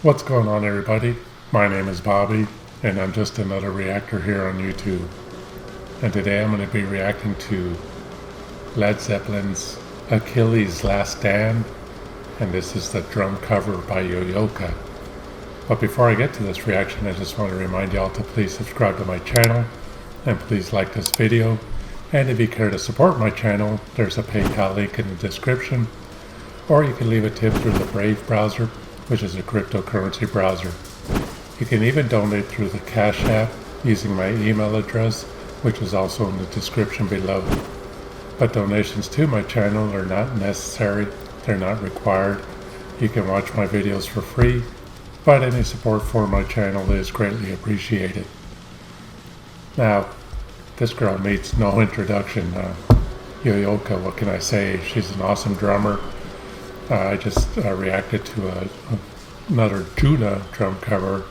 What's going on, everybody? My name is Bobby, and I'm just another reactor here on YouTube. And today I'm going to be reacting to Led Zeppelin's Achilles Last Stand, and this is the drum cover by Yoyoka. But before I get to this reaction, I just want to remind y'all to please subscribe to my channel, and please like this video. And if you care to support my channel, there's a PayPal link in the description, or you can leave a tip through the Brave browser, which is a cryptocurrency browser. You can even donate through the Cash App using my email address, which is also in the description below. But donations to my channel are not necessary, they're not required. You can watch my videos for free, but any support for my channel is greatly appreciated. Now, this girl needs no introduction. Yoyoka, what can I say? She's an awesome drummer. I just reacted to another Juna drum cover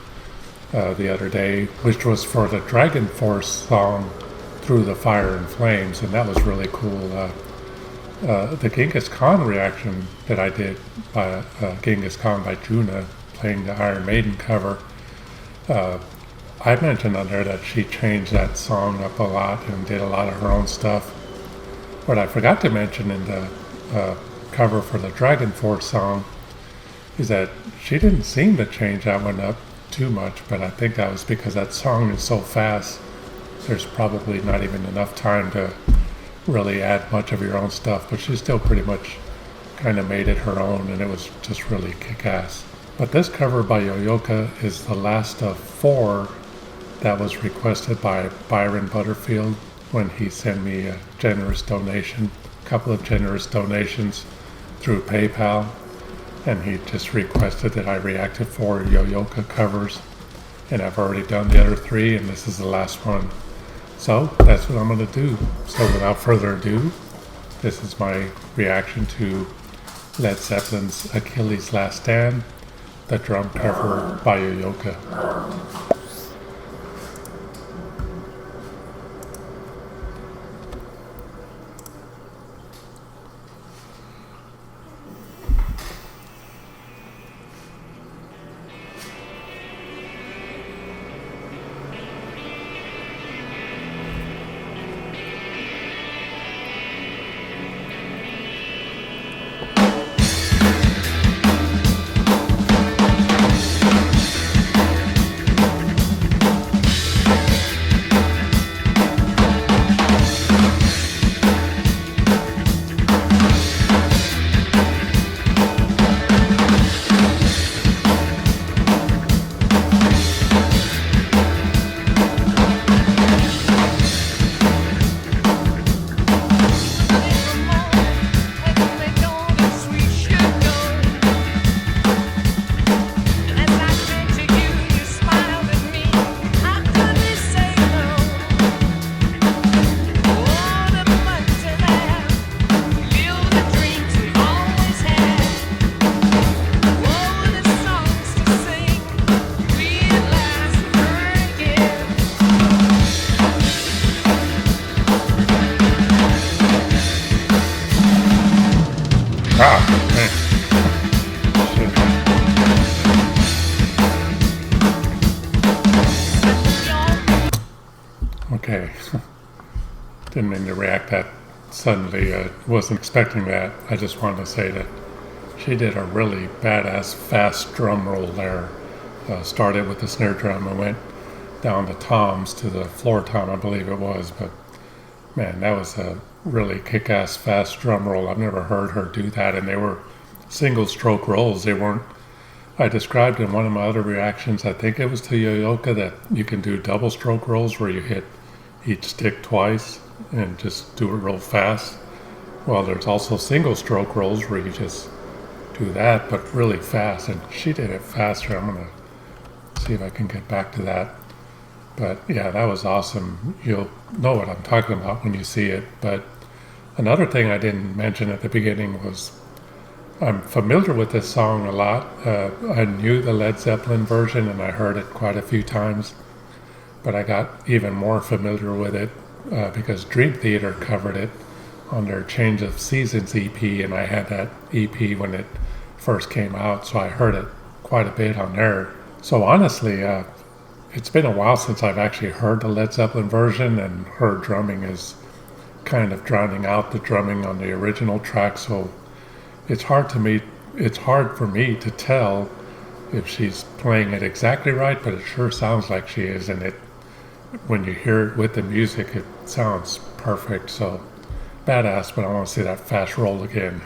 the other day, which was for the Dragon Force song Through the Fire and Flames, and that was really cool. The Genghis Khan reaction that I did by Genghis Khan by Juna, playing the Iron Maiden cover, I mentioned on there that she changed that song up a lot and did a lot of her own stuff. What I forgot to mention in the cover for the Dragon Force song is that she didn't seem to change that one up too much, but I think that was because that song is so fast, there's probably not even enough time to really add much of your own stuff, but she still pretty much kind of made it her own, and it was just really kick-ass. But this cover by Yoyoka is the last of 4 that was requested by Byron Butterfield when he sent me a generous donation, a couple of generous donations through PayPal, and he just requested that I reacted 4 Yoyoka covers, and I've already done the other 3, and this is the last one. So that's what I'm going to do. So without further ado, this is my reaction to Led Zeppelin's Achilles Last Stand, the drum cover by Yoyoka. Okay, didn't mean to react that suddenly. I wasn't expecting that. I just wanted to say that she did a really badass fast drum roll there. Started with the snare drum and went down the toms to the floor tom, I believe it was. But man, that was a really kick-ass fast drum roll. I've never heard her do that, and they were single stroke rolls. They weren't, I described in one of my other reactions, I think it was to Yoyoka, that you can do double stroke rolls where you hit each stick twice and just do it real fast. Well, there's also single stroke rolls where you just do that but really fast, and she did it faster. I'm gonna see if I can get back to that. But yeah, that was awesome. You'll know what I'm talking about when you see it. But another thing I didn't mention at the beginning was I'm familiar with this song a lot. I knew the Led Zeppelin version and I heard it quite a few times, but I got even more familiar with it because Dream Theater covered it on their Change of Seasons EP, and I had that EP when it first came out, so I heard it quite a bit on there. So honestly, it's been a while since I've actually heard the Led Zeppelin version, and her drumming is kind of drowning out the drumming on the original track. So it's hard to me. It's hard for me to tell if she's playing it exactly right, but it sure sounds like she is, and it when you hear it with the music, it sounds perfect. So badass, but I want to see that fast roll again.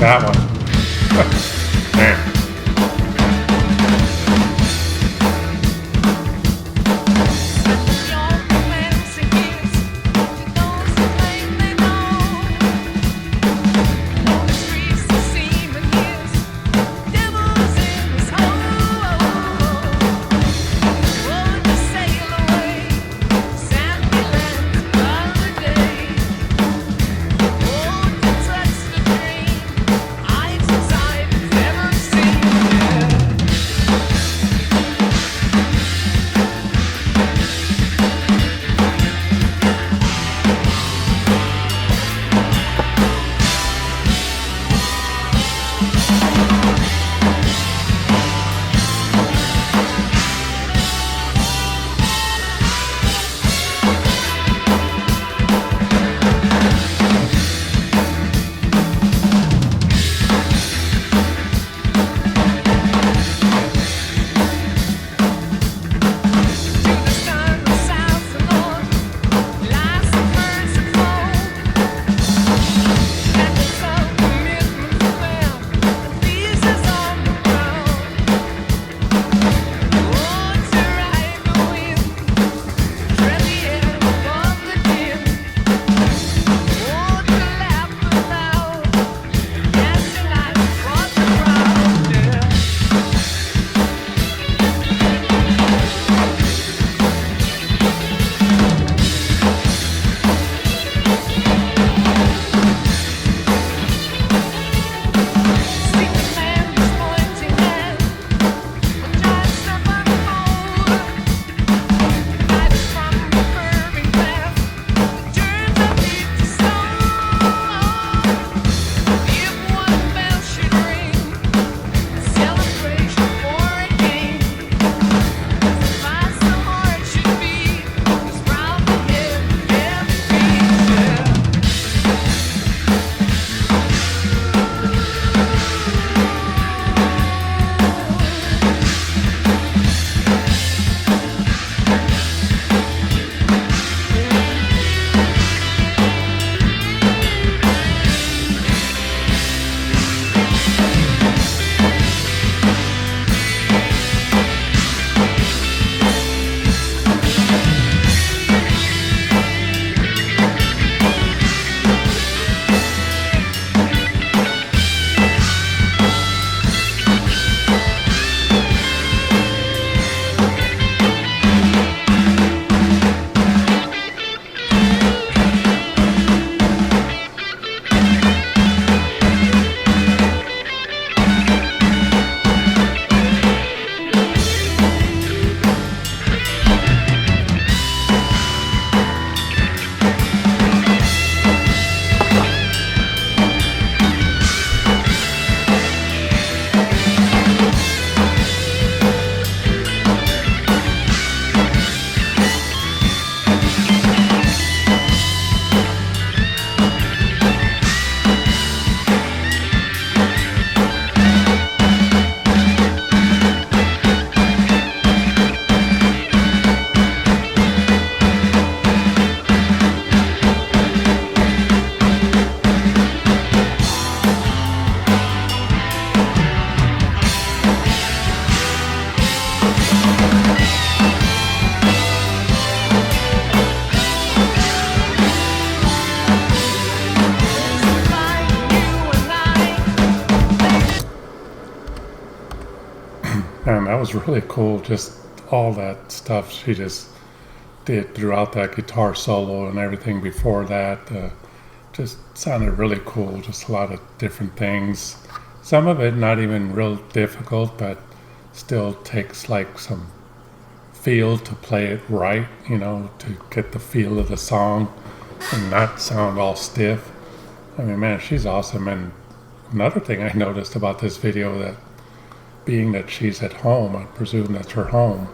That one. Man. And that was really cool, just all that stuff she just did throughout that guitar solo and everything before that. Just sounded really cool, just a lot of different things. Some of it not even real difficult, but still takes like some feel to play it right, to get the feel of the song and not sound all stiff. I mean, man, she's awesome. And another thing I noticed about this video, that being that she's at home, I presume that's her home,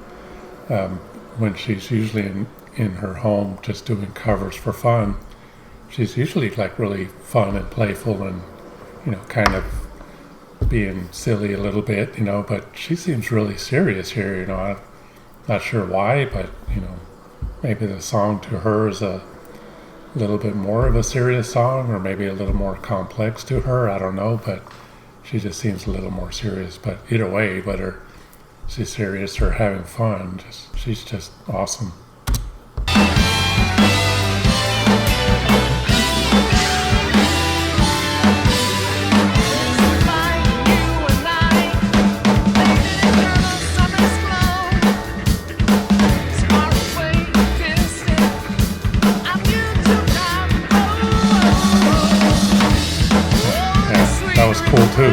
when she's usually in her home just doing covers for fun, she's usually like really fun and playful and, kind of being silly a little bit, but she seems really serious here, I'm not sure why, but, maybe the song to her is a little bit more of a serious song, or maybe a little more complex to her, I don't know, but she just seems a little more serious. But either way, whether she's serious or having fun, she's just awesome. That was cool too.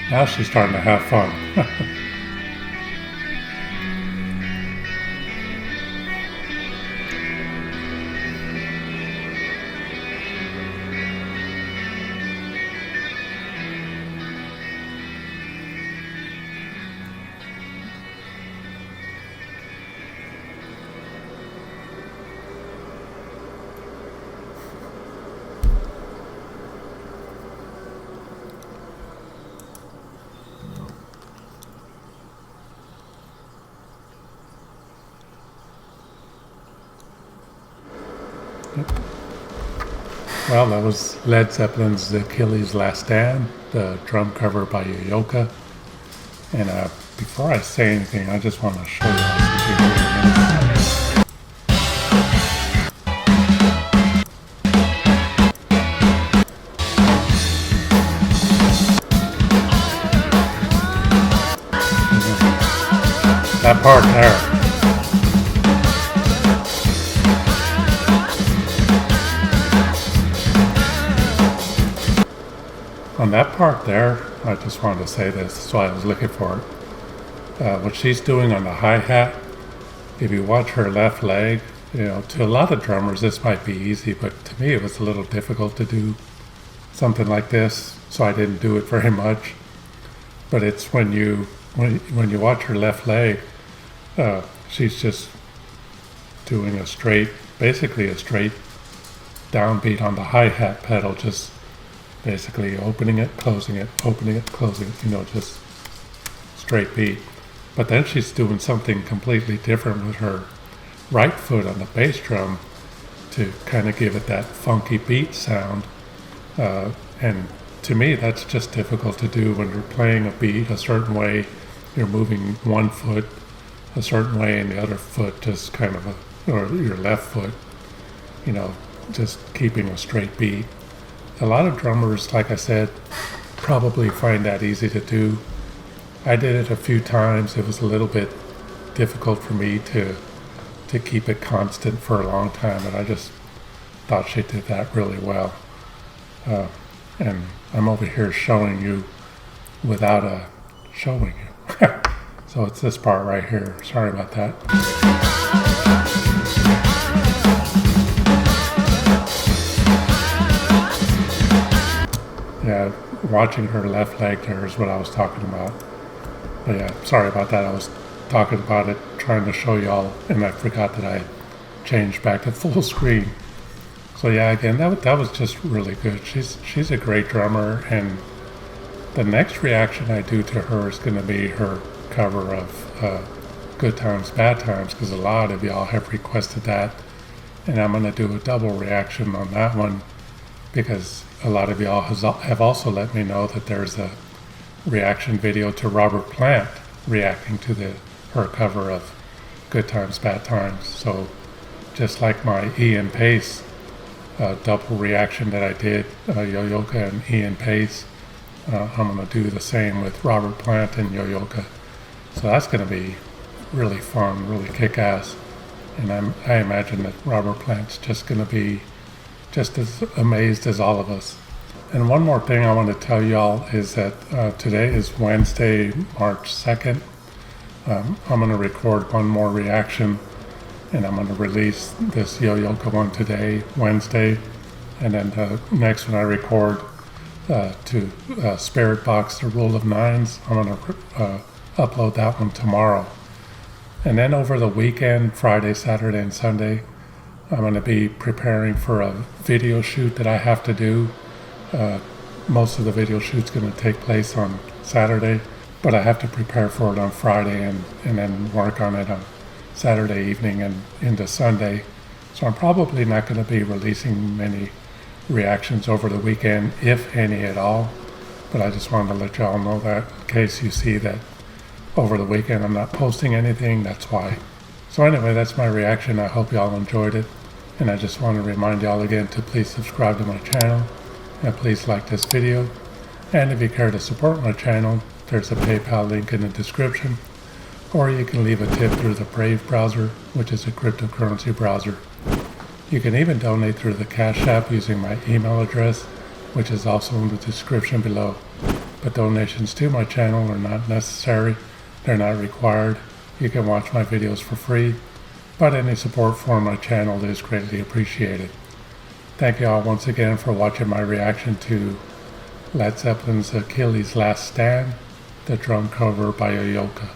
Now she's starting to have fun. Well, that was Led Zeppelin's Achilles Last Stand, the drum cover by Yoyoka. And before I say anything, I just want to show you that part there. On that part there, I just wanted to say this, that's why I was looking for it. What she's doing on the hi-hat, if you watch her left leg, to a lot of drummers this might be easy, but to me it was a little difficult to do something like this, so I didn't do it very much. But it's when you watch her left leg, she's just doing basically a straight downbeat on the hi-hat pedal, just basically opening it, closing it, opening it, closing it, just straight beat. But then she's doing something completely different with her right foot on the bass drum to kind of give it that funky beat sound. And to me, that's just difficult to do when you're playing a beat a certain way. You're moving one foot a certain way and the other foot just kind of or your left foot, just keeping a straight beat. A lot of drummers, like I said, probably find that easy to do. I did it a few times. It was a little bit difficult for me to keep it constant for a long time, and I just thought she did that really well. And I'm over here showing you without showing you. So it's this part right here. Sorry about that. Yeah, watching her left leg there is what I was talking about. But yeah, sorry about that. I was talking about it, trying to show y'all, and I forgot that I changed back to full screen. So yeah, again, that was just really good. She's a great drummer, and the next reaction I do to her is going to be her cover of Good Times, Bad Times, because a lot of y'all have requested that, and I'm going to do a double reaction on that one, because a lot of y'all have also let me know that there's a reaction video to Robert Plant reacting to her cover of Good Times, Bad Times. So just like my Ian Pace double reaction that I did, Yoyoka and Ian Pace, I'm going to do the same with Robert Plant and Yoyoka. So that's going to be really fun, really kick-ass. And I imagine that Robert Plant's just going to be just as amazed as all of us. And one more thing I want to tell y'all is that today is Wednesday, March 2nd. I'm going to record one more reaction, and I'm going to release this Yoyoka one today, Wednesday. And then the next one I record to Spirit Box, The Rule of Nines, I'm going to upload that one tomorrow. And then over the weekend, Friday, Saturday, and Sunday, I'm going to be preparing for a video shoot that I have to do. Most of the video shoot's going to take place on Saturday, but I have to prepare for it on Friday and then work on it on Saturday evening and into Sunday. So I'm probably not going to be releasing many reactions over the weekend, if any at all. But I just wanted to let y'all know that in case you see that over the weekend I'm not posting anything, that's why. So anyway, that's my reaction. I hope y'all enjoyed it. And I just want to remind y'all again to please subscribe to my channel. And please like this video. And if you care to support my channel, there's a PayPal link in the description. Or you can leave a tip through the Brave browser, which is a cryptocurrency browser. You can even donate through the Cash App using my email address, which is also in the description below. but donations to my channel are not necessary. They're not required. You can watch my videos for free, but any support for my channel is greatly appreciated. Thank you all once again for watching my reaction to Led Zeppelin's Achilles Last Stand, the drum cover by Yoyoka.